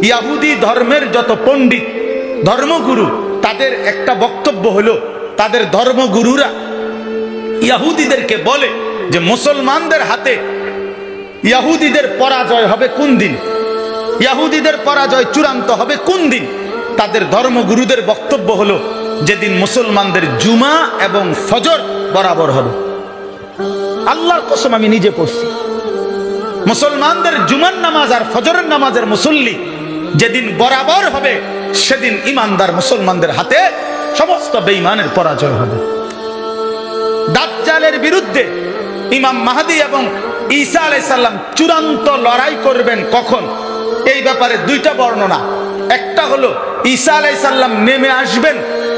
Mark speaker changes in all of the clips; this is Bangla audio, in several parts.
Speaker 1: ইয়াহুদি ধর্মের যত পণ্ডিত ধর্মগুরু তাদের একটা বক্তব্য হলো, তাদের ধর্মগুরুরা ইয়াহুদিদেরকে বলে যে মুসলমানদের হাতে ইয়াহুদিদের পরাজয় হবে কোন দিন, ইয়াহুদিদের পরাজয় চূড়ান্ত হবে কোন দিন। তাদের ধর্মগুরুদের বক্তব্য হলো যেদিন মুসলমানদের জুমা এবং ফজর বরাবর হবে। আল্লাহর কসম আমি নিজে পড়ছি, মুসলমানদের জুমার নামাজ আর ফজরের নামাজের মুসল্লি যেদিন বরাবর হবে সেদিন ইমানদার মুসলমানদের হাতে সমস্ত বেঈমানের পরাজয় হবে। দাজ্জালের বিরুদ্ধে ইমাম মাহদী এবং ঈসা আলাইহিস সালাম চূড়ান্ত লড়াই করবেন কখন, এই ব্যাপারে দুইটা বর্ণনা। একটা হলো ঈসা আলাইহিস সালাম নেমে আসবেন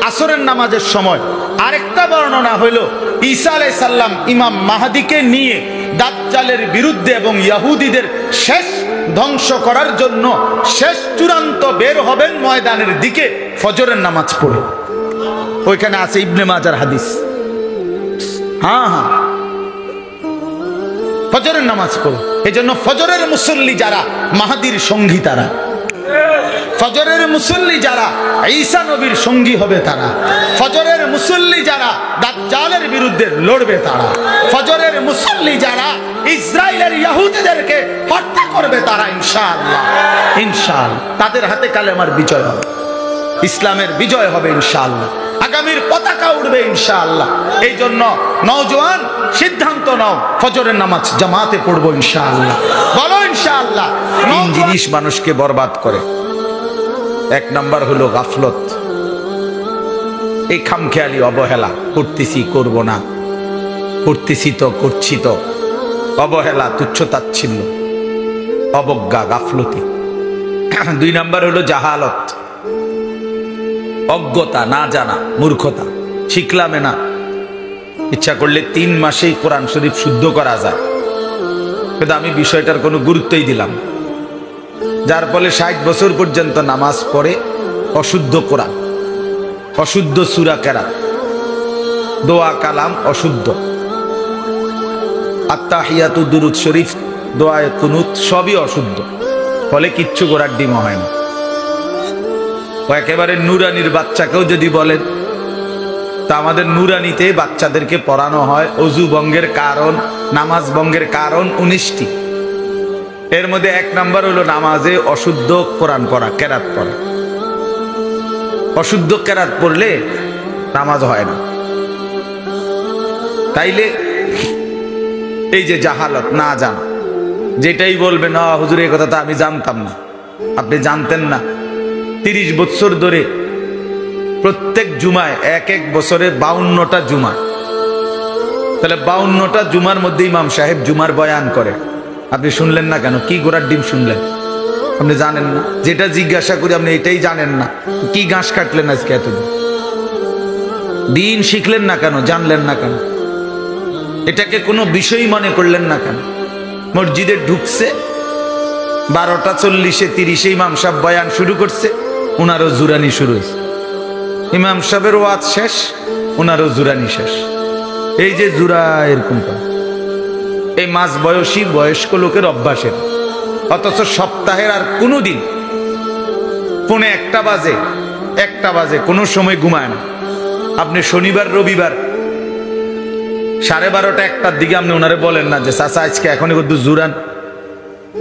Speaker 1: আসরের নামাজের সময়, আরেকটা বর্ণনা হলো ঈসা আলাইহিস সালাম ইমাম মাহদীকে নিয়ে দাজ্জালের বিরুদ্ধে এবং ইহুদিদের শেষ ধ্বংস করার জন্য শেষ চূড়ান্ত বের হবেন ময়দানের দিকে ফজরের নামাজ পড়ে। ওইখানে আছে ইবনে মাজার হাদিস। হ্যাঁ, ফজরের নামাজ পড়ে। এই জন্য ফজরের মুসল্লি যারা মাহদীর সঙ্গী তারা, ফজরের মুসল্লি যারা ঈসা নবীর সঙ্গী হবে তারা, ফজরের মুসল্লি যারা দাজ্জালের বিরুদ্ধে লড়বে তারা, ফজরের মুসল্লি যারা ইসরায়েলের ইহুদিদেরকে হত্যা করবে তারা ইনশাআল্লাহ, ইনশাআল্লাহ তাদের হাতে কালেমার বিজয় হবে, ইসলামের বিজয় হবে ইনশাআল্লাহ, আগামীর পতাকা উঠবে ইনশাআল্লাহ। এই জন্য নওজোয়ান সিদ্ধান্ত নাও, ফজরের নামাজ জামাতে পড়বো ইনশাআল্লাহ, বলো ইনশাআল্লাহ। তিন জিনিস মানুষকে বরবাদ করে। এক নাম্বার হলো গাফলত, এই খামখেয়ালি অবহেলা, করতেছি করব না, করতেছি তো করছি তো, অবহেলা, তুচ্ছতাচ্ছিল্য, অবজ্ঞা, গাফলতি। দুই নাম্বার হলো জাহালত, অজ্ঞতা, না জানা, মূর্খতা, শিখলামে না। ইচ্ছা করলে 3 মাসেই কোরআন শরীফ শুদ্ধ করা যায়, কিন্তু আমি বিষয়টার কোনো গুরুত্বই দিলাম, যার ফলে 60 বছর পর্যন্ত নামাজ পড়ে অশুদ্ধ কোরআন, অশুদ্ধ সূরা কেরাত, দোয়া কালাম অশুদ্ধ, আত্তাহিয়াতু দুরুদ শরীফ, দোয়ায়ে কুনুত সবই অশুদ্ধ, ফলে কিচ্ছু গোড়ার ডিম হয় না। ও একেবারে নুরানির বাচ্চাকেও যদি বলেন, তা আমাদের নুরানিতে বাচ্চাদেরকে পড়ানো হয় অজু ভঙ্গের কারণ, নামাজ ভঙ্গের কারণ 19টি। এর মধ্যে 1 নাম্বার হলো নামাজে অশুদ্ধ কোরআন পড়া, কেরাত পড়া। অশুদ্ধ কেরাত পড়লে নামাজ হয় না। তাইলে এই যে জাহালত, না জানা, যেটাই বলবেন না হুজুর এই কথা তো আমি জানতাম না, আপনি জানতেন না। 30 বছর ধরে প্রত্যেক জুমায় এক বছরে 52টা জুমা, তাহলে 52টা জুমার মধ্যে ইমাম সাহেব জুমার বয়ান করে, আপনি শুনলেন না কেন? কি গোড়ার ডিম শুনলেন? আপনি জানেন না? যেটা জিজ্ঞাসা করি আপনি এটাই জানেন না, কি ঘাস কাটলেন আজকে এতদিন? দিন শিখলেন না কেন? জানলেন না কেন? এটাকে কোনো বিষয় মনে করলেন না কেন? মসজিদে ঢুকছে 12টা 40-এ 30-এ ইমাম সাহেব বয়ান শুরু করছে, ওনারও জুরানি শুরু হয়েছে। ইমাম সাহেবের ওয়াজ শেষ, ওনারও জুরানি শেষ। এই যে জুরা এরকম এই মাঝ বয়সী বয়স্ক লোকের অভ্যাসের, অথচ সপ্তাহের আর কোনো দিন পৌনে 1টা বাজে কোনো সময় ঘুমায় না। আপনি শনিবার রবিবার 12:30 1টার দিকে আপনি ওনারে বলেন না যে চাচা আজকে এখনই কত জুরান,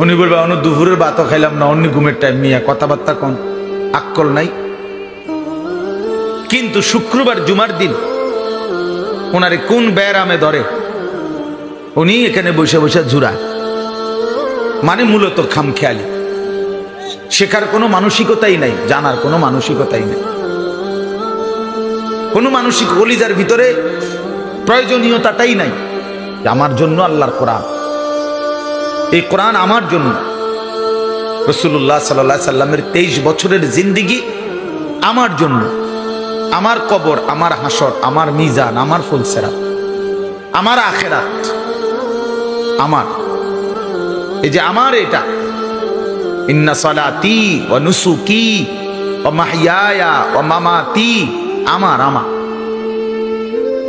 Speaker 1: উনি বলবে অন্য দুপুরের ভাতও খাইলাম না, অন্য ঘুমের টাইম, মিয়া কথাবার্তা কন, আক্কল নাই। কিন্তু শুক্রবার জুমার দিন ওনারে কোন ব্যারামে ধরে, উনি এখানে বসে বসে জুরায়, মানে মূলত খামখেয়ালি, শেখার কোনো মানসিকতাই নাই, জানার কোনো মানসিকতাই নাই, কোনো মানসিক কলিজার ভিতরে প্রয়োজনীয়তাটাই নাই। আমার জন্য আল্লাহর কোরআন, এই কোরআন আমার জন্য। রাসূলুল্লাহ সাল্লাল্লাহু আলাইহি সাল্লামের 23 বছরের জিন্দেগি আমার জন্য, আমার কবর, আমার হাসর, আমার মিজান, আমার ফুলসেরাত, আমার আখিরাত, আমার এই যে আমার এটা, ইন্না সালাতি ওয়া নুসুকি ওয়া মাহইয়ায়া ওয়া মামাতি,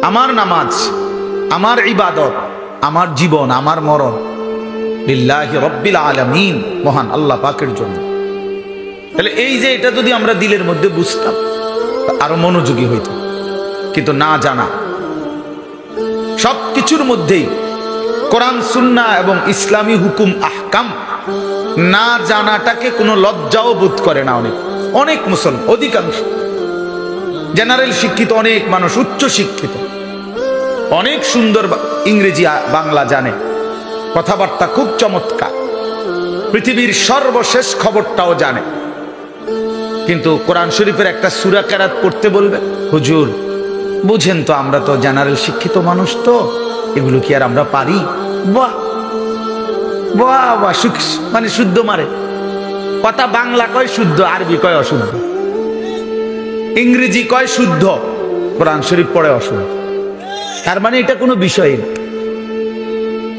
Speaker 1: আমার নামাজ, আমার ইবাদত, আমার জীবন, আমার মরণ লিল্লাহি রাব্বিল আলামিন, মহান আল্লাহ পাকের জন্য। তাহলে এই যে এটা যদি আমরা দিলের মধ্যে বুঝতাম আরো মনোযোগী হইত, কিন্তু না জানা। সবকিছুর মধ্যেই কোরআন সুন্নাহ এবং ইসলামী হুকুম আহকাম না জানাটাকে কোনো লজ্জাও বোধ করে না। অনেক মুসলমান, অধিকাংশ জেনারেল শিক্ষিত অনেক মানুষ, উচ্চ শিক্ষিত, অনেক সুন্দর ইংরেজি বাংলা জানে, কথাবার্তা খুব চমৎকার, পৃথিবীর সর্বশেষ খবরটাও জানে, কিন্তু কোরআন শরীফের একটা সূরা কেরাত পড়তে বলবে, হুজুর বুঝেন তো আমরা তো জেনারেল শিক্ষিত মানুষ, তো এগুলো কি আর আমরা পারি? বাহ বাহ বাহ, মানে শুদ্ধ মারে কথা, বাংলা কয় শুদ্ধ, আরবি কয় অশুদ্ধ, ইংরেজি কয় শুদ্ধ, কোরআন শরীফ পড়ে অশুদ্ধ। তার মানে এটা কোনো বিষয় না।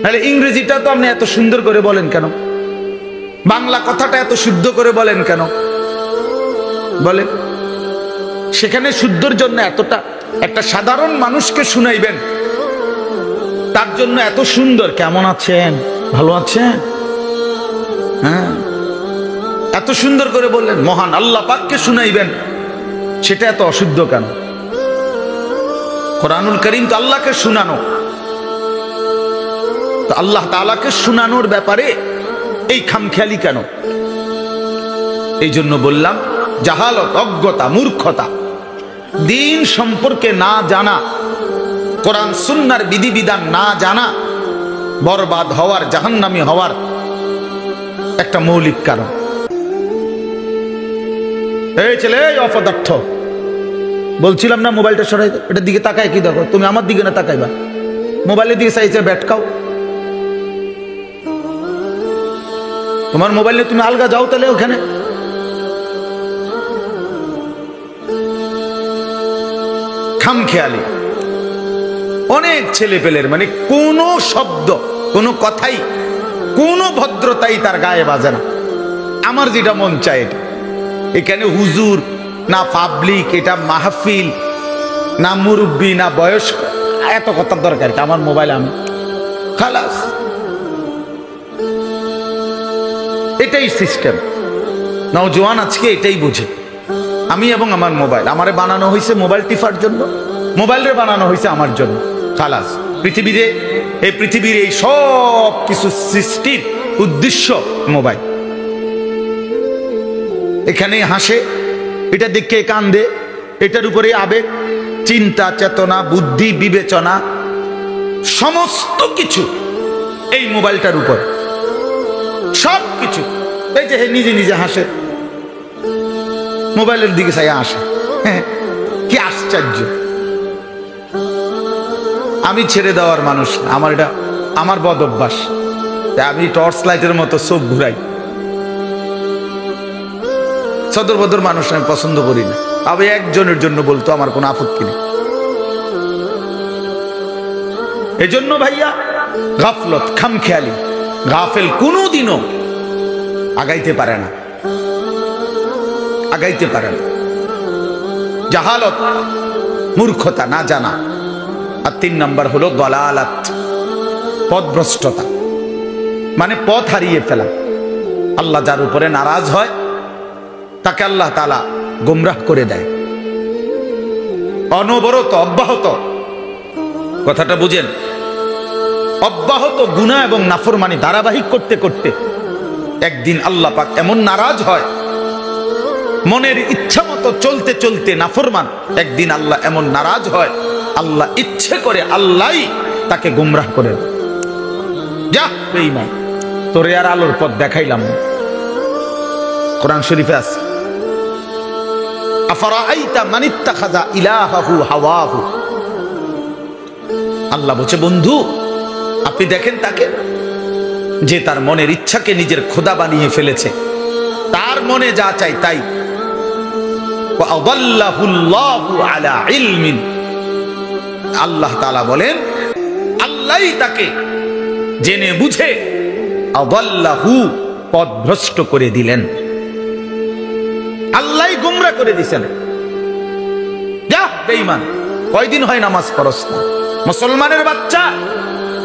Speaker 1: তাহলে ইংরেজিটা তো আপনি এত সুন্দর করে বলেন কেন? বাংলা কথাটা এত শুদ্ধ করে বলেন কেন? বলেন, সেখানে শুদ্ধর জন্য এতটা, একটা সাধারণ মানুষকে শুনাইবেন, তার জন্য এত সুন্দর, কেমন আছেন, ভালো আছেন, হ্যাঁ, এত সুন্দর করে বললেন, মহান আল্লাহ পাককে শুনাইবেন, সেটা এত অশুদ্ধ কেন? কোরআনুল কারীম তো আল্লাহকে শুনানো, তো আল্লাহ তাআলাকে শুনানোর ব্যাপারে এই খামখেয়ালি কেন? এই জন্য বললাম, জাহালত, অজ্ঞতা, মূর্খতা, দিন সম্পর্কে না জানা, কোরআন সুন্নাহর বিধিবিধান না জানা বরবাদ হওয়ার, জাহান্নামী হওয়ার একটা মৌলিক কারণ। এই ছেলে, এই অপদার্থ, বলছিলাম না মোবাইলটা সরাই, এটার দিকে তাকায় কি দেখো? তুমি আমার দিকে না তাকাইবা, মোবাইলের দিকে চাইছে ব্যাট খাও। তোমার মোবাইল নিয়ে তুমি আলগা যাও, তাহলে ওখানে খামখেয়ালি অনেক ছেলে পেলের, মানে কোনো শব্দ, কোনো কথাই, কোনো ভদ্রতাই তার গায়ে বাজে না। আমার যেটা মন চায় এটা, এখানে হুজুর না পাবলিক, এটা মাহফিল না মুরব্বী না বয়স্ক, এত কথার দরকার, আমার মোবাইল আমি খালাস, এটাই সিস্টেম। নওজোয়ান আজকে এটাই বুঝে, আমি এবং আমার মোবাইল, আমারে বানানো হয়েছে মোবাইল টিপার জন্য, মোবাইলের বানানো হয়েছে আমার জন্য, খালাস। পৃথিবীতে, এই পৃথিবীর এই সব কিছু সৃষ্টির উদ্দেশ্য মোবাইল। এখানে হাসে, এটা দেখে কান্দে, এটার উপরে আবেগ, চিন্তা, চেতনা, বুদ্ধি, বিবেচনা, সমস্ত কিছু এই মোবাইলটার উপর, সব কিছু। এই যে নিজে নিজে হাসে, মোবাইলের দিকে চাই আসে, কি আশ্চর্য। আমি ছেড়ে দেওয়ার মানুষ না, আমার এটা আমার বদ অভ্যাস, আমি টর্চ লাইটের মতো চোখ ঘুরাই। সদর বদর মানুষ আমি পছন্দ করি না, আমি একজনের জন্য বলতো আমার কোনো আপত্তি নেই। এজন্য ভাইয়া, গাফলত, খামখেয়ালি, গাফেল কোনোদিনও আগাইতে পারে না, আগাইতে পারে না। জাহালত, মূর্খতা, না জানা। আর 3 নাম্বার হলো দলালাত, পথভ্রষ্টতা, মানে পথ হারিয়ে ফেলা। আল্লাহ যার উপরে নারাজ হয় তাকে আল্লাহ তাআলা গোমরাহ করে দেয়। অনবরত, অব্যাহত, কথাটা বুঝেন, অব্যাহত গুনাহ এবং নাফরমানি ধারাবাহিক করতে করতে একদিন আল্লাহ পাক এমন নারাজ হয়, মনের ইচ্ছা মতো চলতে চলতে নাফরমান, একদিন আল্লাহ এমন নারাজ হয়, আল্লাহ ইচ্ছে করে আল্লাহই তাকে গুমরাহ করে, যা বেঈমান, তোরে আর আলোর পথ দেখাইলাম না। কোরআন শরীফে আছে, আফারাআইতা মান ইত্তাখাযা ইলাহাহু হাওয়াহু। আল্লাহ বলছে, বন্ধু আপনি দেখেন তাকে, যে তার মনের ইচ্ছাকে নিজের খোদা বানিয়ে ফেলেছে, তার মনে যা চাই তাই। ওয়া আদাল্লাহুল্লাহু আলা ইলমিন, আল্লাহ তাআলা বলেন আল্লাহই তাকে জেনে বুঝে আদাল্লাহু, পথভ্রষ্ট করে দিলেন, আল্লাহই গোমরা করে দিয়েছেন। যা বেঈমান, কয়দিন হয় নামাজ পড়স না? মুসলমানের বাচ্চা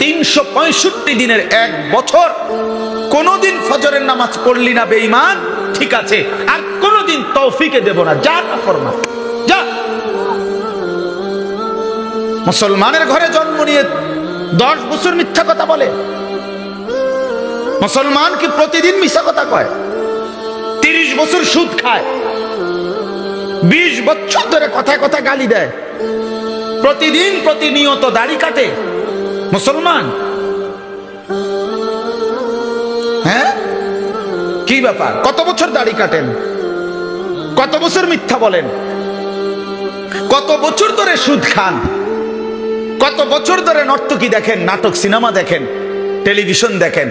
Speaker 1: 365 দিনের 1 বছর কোনদিন ফজরের নামাজ পড়লি না বেঈমান, ঠিক আছে, আর কোনোদিন তৌফিকে দেব না, যা নাফরমান যা। মুসলমানের ঘরে জন্ম নিয়ে 10 বছর মিথ্যা কথা বলে। মুসলমান কি প্রতিদিন মিথ্যা কথা কয়? 30 বছর সুদ খায়, 20 বছর ধরে কথায় কথা গালি দেয়, প্রতিদিন প্রতিনিয়ত দাড়ি কাটে মুসলমান। হ্যাঁ, কি ব্যাপার? কত বছর দাড়ি কাটেন, কত বছর মিথ্যা বলেন, কত বছর ধরে সুদ খান, কত বছর ধরে নর্তকী দেখেন, নাটক সিনেমা দেখেন, টেলিভিশন দেখেন,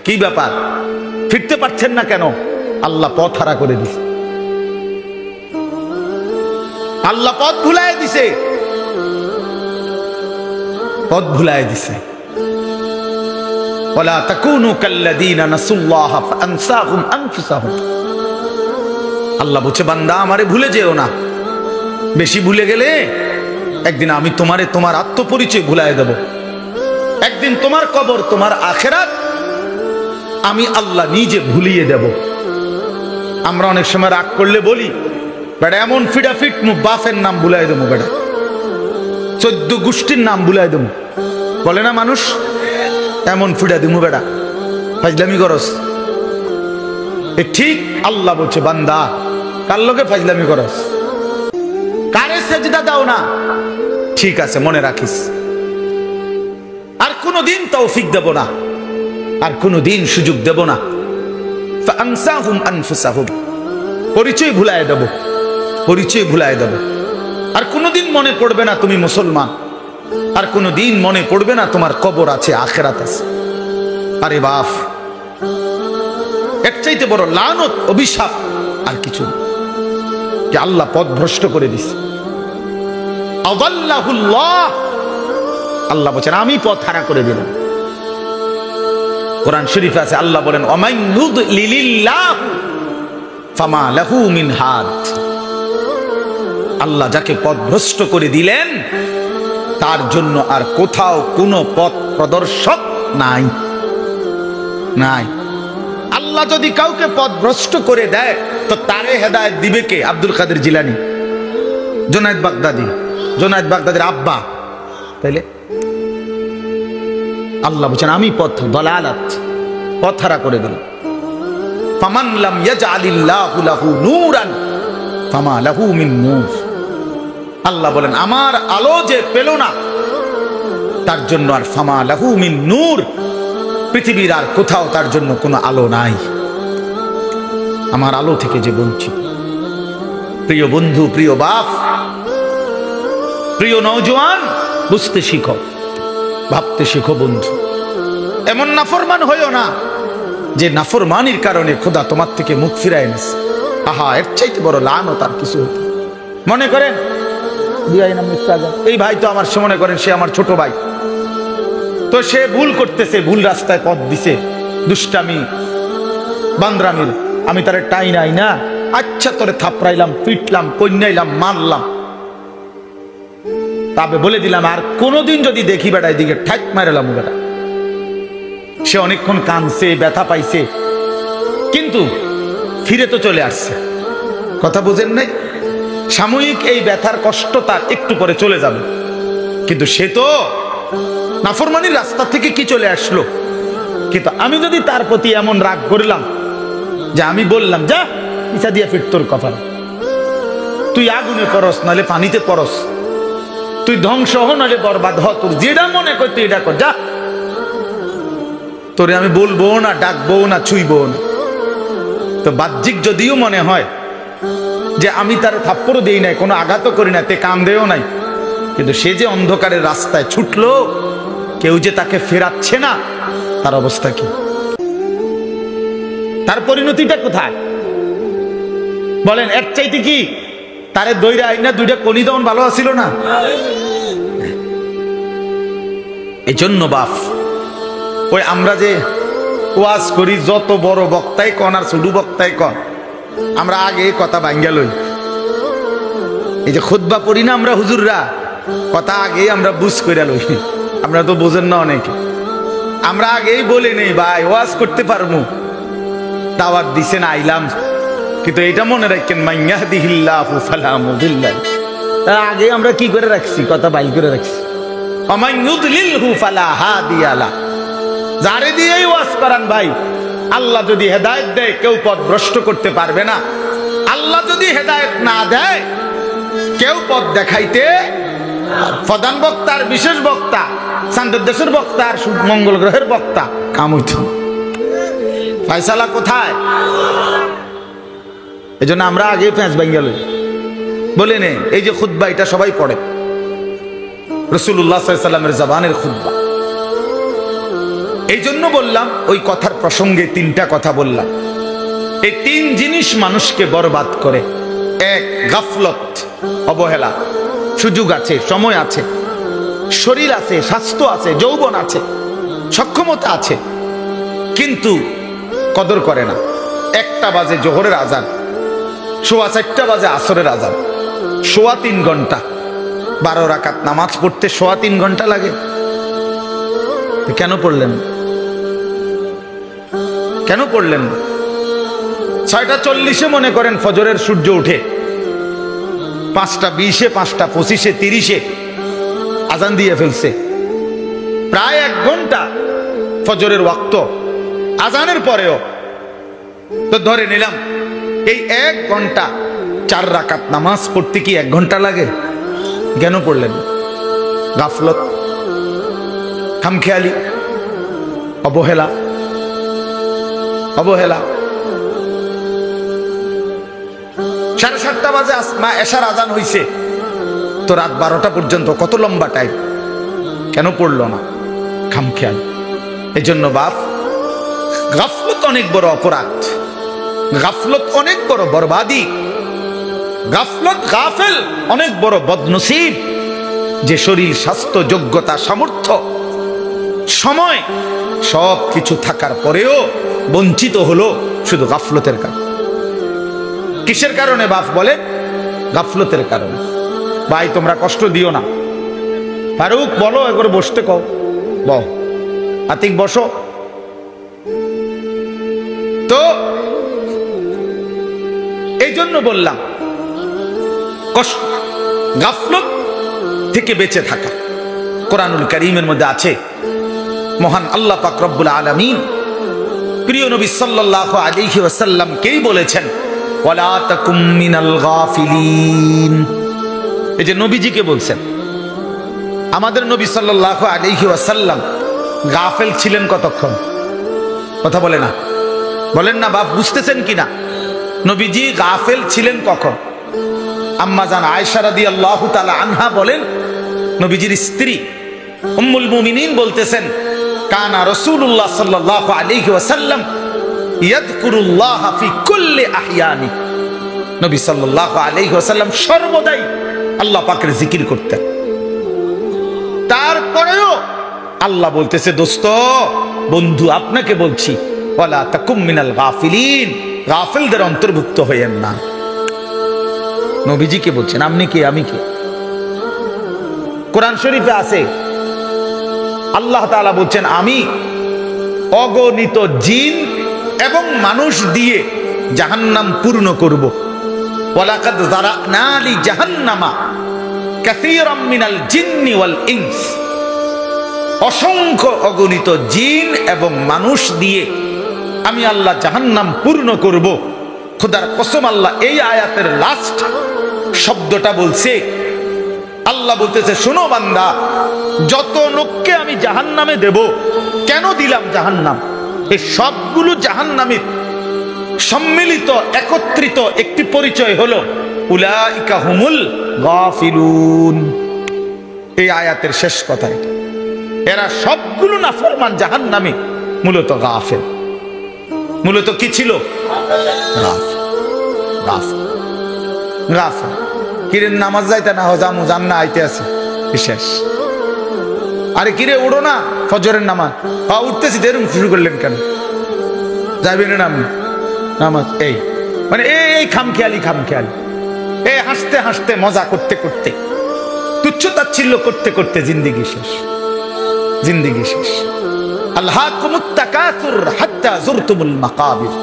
Speaker 1: কি ব্যাপার? ফিরতে পারছেন না কেন? আল্লাহ পথ হারা করে দিছে, আল্লাহ পথ ভুলায় দিছে, পথ ভুলায় দিছে। ওয়ালা তাকুনু কাল্লাযীনা নাসুল্লাহ ফাআনসাহুম আনফুসাহুম। আল্লাহ বলছে, বান্দা আমারে ভুলে যেও না, বেশি ভুলে গেলে একদিন আমি তোমারে তোমার আত্মপরিচয় ভুলায় দেব। একদিন তোমার কবর, তোমার আখিরাত আমি আল্লাহ নিজে ভুলিয়ে দেব। আমরা অনেক সময় রাগ করলে বলি, বেটা এমন ফিডাফিট বাফের নাম ভুলাই দেবো, বেটা 14 গোষ্ঠীর নাম ভুলাই দেবো, বলে না মানুষ? এমন ফিডা দিমু বেটা, ফাজলামি করস। এ ঠিক আল্লাহ বলছে, বান্দা কার লগে ফাজলামি করস, কারে সেজদা দাও না, ঠিক আছে মনে রাখিস, আর কোনদিন তৌফিক দেব না, আর কোনদিন সুযোগ দেব না। ফাআনসাহুম আনফুসাহুম, পরিচয় ভুলায় দেব, পরিচয় ভুলায় দেব। আর কোনদিন মনে পড়বে না তুমি মুসলমান, আর কোনদিন মনে পড়বে না তোমার কবর আছে, আখিরাত আছে। আরে বাপ, এর চাইতে বড় লানত, অভিশাপ আর কিছু না, যে আল্লাহ পথ ভ্রষ্ট করে দিছে। আদাল্লাহুল্লাহ, আল্লাহ বলেন আমি পথ হারা করে দিলাম। কোরআন শরীফে আছে, আল্লাহ বলেন ওয়ামান ইউদ্লিলিল্লাহ ফামা লাহু মিন হাদ। আল্লাহ যাকে পথভ্রষ্ট করে দিলেন তার জন্য আর কোথাও কোনো পথ প্রদর্শক নাই, নাই। আল্লাহ যদি কাউকে পথভ্রষ্ট করে দেয় তো তারে হেদায়েত দিবে কে? আব্দুল কাদের জিলানী, জুনায়েদ বাগদাদি, জুনায়েদ বাগদাদির আব্বা। তাইলে আল্লাহ বলেন আমি পথ দলালাত, পথ হারা করে দিলাম। ফামান লাম ইয়াজআলিল্লাহু লাহু নূরান ফামা লাহু মিন নূর। আল্লাহ বলেন আমার আলো যে পেল না তার জন্য আর ফামা লাহু মিন নূর, পৃথিবীর আর কোথাও তার জন্য কোনো আলো নাই। আমার আলো থেকে যে বঞ্চিত। প্রিয় বন্ধু, প্রিয় বাপ, প্রিয় নওজোয়ান, বুঝতে শিখো, ভাবতে শিখো বন্ধু। এমন নাফরমান হইও না যে নাফরমানির কারণে খোদা তোমার থেকে মুখ ফিরায় নিছে। আহা, এর চাইতে বড় লানত আর কিছু হতো। মনে করেন এই ভাই তো আমার, সে মনে করেন সে আমার ছোট ভাই, তো সে ভুল করতেছে, ভুল রাস্তায় পথ দিছে, দুষ্টামি বান্দরামির, আমি তারে টাই নাই না, আচ্ছা তোরে থাপড়াইলাম, পিটলাম, কন্যাইলাম, মারলাম, তবে বলে দিলাম আর কোনোদিন যদি দেখি বেটা এদিকে ঠাক মারালাম বেটা। সে অনেকক্ষণ কাঁদছে, ব্যথা পাইছে, কিন্তু ফিরে তো চলে আসছে। কথা বুঝেন নাই? সাময়িক এই ব্যথার কষ্ট তার একটু পরে চলে যাবে, কিন্তু সে তো নাফরমানির রাস্তা থেকে কি চলে আসলো। কিন্তু আমি যদি তার প্রতি এমন রাগ করলাম যে আমি বললাম যা ইচ্ছা দিয়ে ফিট তোর কপাল, তুই আগুনে পরস নাহলে পানিতে পরস, তুই ধ্বংস হ নাহলে বরবাদ হ, তোর যেটা মনে কর তুই এটা কর, যা, তোরে আমি বলবো না, ডাকবো না, ছুঁইবো না। তো বাহ্যিক যদিও মনে হয় যে আমি তার থাপ্পড়ও দেই নাই, কোনো আঘাতও করি না, তে কাম দেও নাই, কিন্তু সে যে অন্ধকারের রাস্তায় ছুটলো, কেউ যে তাকে ফেরাচ্ছে না, তার অবস্থা কি? তার পরিণতিটা কোথায় বলেন? এর চাইতে কি তারে দইরা আইনা দুইটা কনি দমন ভালো আছিল না? এই জন্য বাপ, ওই আমরা যে ওয়াজ করি, যত বড় বক্তাই কন আর ছোট বক্তাই কন, আমরা আগে কথা ভাঙ্গা লই। এই যে খুতবা পড়ি না আমরা হুজুররা, কথা আগে আমরা বুঝ কইরা লই। আমরা তো বোঝেন না অনেকে, আমরা আগেই বলি নেই ভাই ওয়াজ করতে পারবো, দাওয়াত দিছেন, আইলাম। কিন্তু এটা মনে রাখেন, মাইয়াহদিহিল্লাহু ফালা মুদিল্লা। তার আগে আমরা কি করে রাখছি, কথা বাইল করে রাখছি, ওয়া ইউদ্লিলহু ফালা হাদিয়া লা। যারে দিয়েই ওয়াজ করান ভাই, আল্লাহ যদি হেদায়েত দেয় কেউ পথ ভ্রষ্ট করতে পারবে না। আল্লাহ যদি হেদায়েত না দেয় কেউ পথ দেখাইতে। প্রধান বক্তা আর বিশেষ বক্তা, চান্দের দেশের বক্তা আর মঙ্গল গ্রহের বক্তা, কাম হইত। ফয়সালা কোথায়? এই জন্য আমরা আগে পেঁচ ভাঙ্গা লই। বলে নে, এই যে খুতবা এটা সবাই পড়ে, রাসূলুল্লাহ সাল্লাল্লাহু আলাইহি ওয়াসাল্লামের জবানের খুতবা। এই জন্য বললাম, ওই কথার প্রসঙ্গে তিনটা কথা বললাম। এই তিন জিনিস মানুষকে বরবাদ করে। এক, গাফলত, অবহেলা। সুযোগ আছে, সময় আছে, শরীর আছে, স্বাস্থ্য আছে, যৌবন আছে, সক্ষমতা আছে, কিন্তু কদর করে না। 1টা বাজে জোহরের আজান, 4:15 বাজে আসরের আজান, 3.25 ঘন্টা, 12 রাকাত নামাজ পড়তে 3.25 ঘন্টা লাগে। কেন পড়লেন? কেন পড়লেন? 6:40 মনে করেন ফজরের সূর্য উঠে, 5:20, 5:25, 30 আজান দিয়ে ফেলছে। প্রায় 1 ঘন্টা ফজরের ওয়াক্ত, আজানের পরেও তো ধরে নিলাম এই 1 ঘন্টা 4 রাকাত নামাজ পড়তে কি 1 ঘন্টা লাগে? কেন পড়লেন? গাফলত, খামখেয়ালি, অবহেলা। অবহেলা। 7:30 বাজে এশার আজান হইছে, তো রাত 12টা পর্যন্ত, কত লম্বা টাইম। কেন পড়লো না? খামখেয়াল। এই জন্য বাপ, গাফলত অনেক বড় অপরাধ, গাফলত অনেক বড় বরবাদি, গাফলত, গাফেল অনেক বড় বদনসিব। যে শরীর, স্বাস্থ্য, যোগ্যতা, সামর্থ্য, সময় সব কিছু থাকার পরেও বঞ্চিত হলো শুধু গাফলতের কারণে। কিসের কারণে বাপ বলে? গাফলতের কারণে। ভাই তোমরা কষ্ট দিও না। ফারুক বলো, একবার বসতে কও। বল আতিক, বসো। তো এই জন্য বললাম, কষ্ট, গাফলত থেকে বেঁচে থাকা। কোরআনুল কারীমের মধ্যে আছে, মহান আল্লাহ পাক রব্বুল আলামিন প্রিয় নবী সাল্লাল্লাহু আলাইহি ওয়াসাল্লামকেই বলেছেন, ওয়ালা তাকুম মিনাল গাফিলিন। এই যে নবীজিকে বলছেন, আমাদের নবী সাল্লাল্লাহু আলাইহি ওয়াসাল্লাম গাফেল ছিলেন কতক্ষণ? কথা বলে না, বলেন না বাপ, বুঝতেছেন কিনা? নবীজি গাফেল ছিলেন কখন? আম্মা জান আয়েশা রাদিয়াল্লাহু তাআলা আনহা বলেন, নবীজির স্ত্রী উম্মুল মুমিনিন বলতেছেন, কানা রাসূলুল্লাহ সাল্লাল্লাহু আলাইহি ওয়াসাল্লাম ইয়াযকুরুল্লাহ ফি কুল্লি আহইয়ানি। নবী সাল্লাল্লাহু আলাইহি ওয়াসাল্লাম সর্বদাই আল্লাহ পাকের জিকির করতেন। তারপরেও আল্লাহ বলতেছে, দোস্ত, বন্ধু, আপনাকে বলছি, ওয়ালা তাকুম মিনাল গাফিলিন, গাফিলদের অন্তর্ভুক্ত হইয়েন না। নবীজিকে বলছেন, আপনি কে, আমি কে? কোরআন শরীফে আছে, আল্লাহ তাআলা বলছেন, আমি অগণিত জিন এবং মানুষ দিয়ে জাহান্নাম পূর্ণ করব। ওয়ালাকাদ যারানা লি জাহান্নামা কাসীরাম মিনাল জিন্নি ওয়াল ইনস। অসংখ্য অগণিত জিন এবং মানুষ দিয়ে আমি আল্লাহ জাহান্নাম পূর্ণ করব। খোদার কসম, আল্লাহ এই আয়াতের লাস্ট শব্দটা বলছে। আল্লাহ বলতেছে, শোনো বান্দা, যত লোককে আমি জাহান্নামে দেব, কেন দিলাম জাহান্নাম? এই সবগুলো জাহান্নামীর সম্মিলিত, একত্রিত একটি পরিচয় হলো উলাইকা হুমুল গাফিলুন। এই আয়াতের শেষ কথা এটা। এরা সবগুলো নাফরমান জাহান্নামী, মূলত গাফেল। মূলত কি ছিল? গাফেল। কিরে নামাজ যাইতে না, হজামু জান না, আইতে আছে বিশেষ। আরে কিরে উঠো না, ফজরের নামাজ। উঠতেছি, এরকম শুরু করলেন কেন? যাইবেন না আপনি নামাজ? এই মানে এই খামখেয়ালি, খামখেয়ালি, এই হাসতে হাসতে, মজা করতে করতে, তুচ্ছ তাচ্ছিল্য করতে করতে জিন্দিগি শেষ, জিন্দিগি শেষ। আল্লাহকুমুত তাকাসুর হাত্তা যুরতুমুল মাকাবির।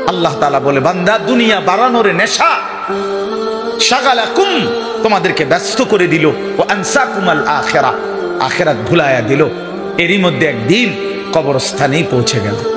Speaker 1: আল্লাহ তাআলা বলে, বান্দা দুনিয়া বাড়ানোর নেশা শাগালাকুম, তোমাদেরকে ব্যস্ত করে দিল, ও আনসাকুমাল আখিরাহ, আখিরাত ভুলায়া দিল। এরই মধ্যে একদিন কবরস্থানেই পৌঁছে গেল।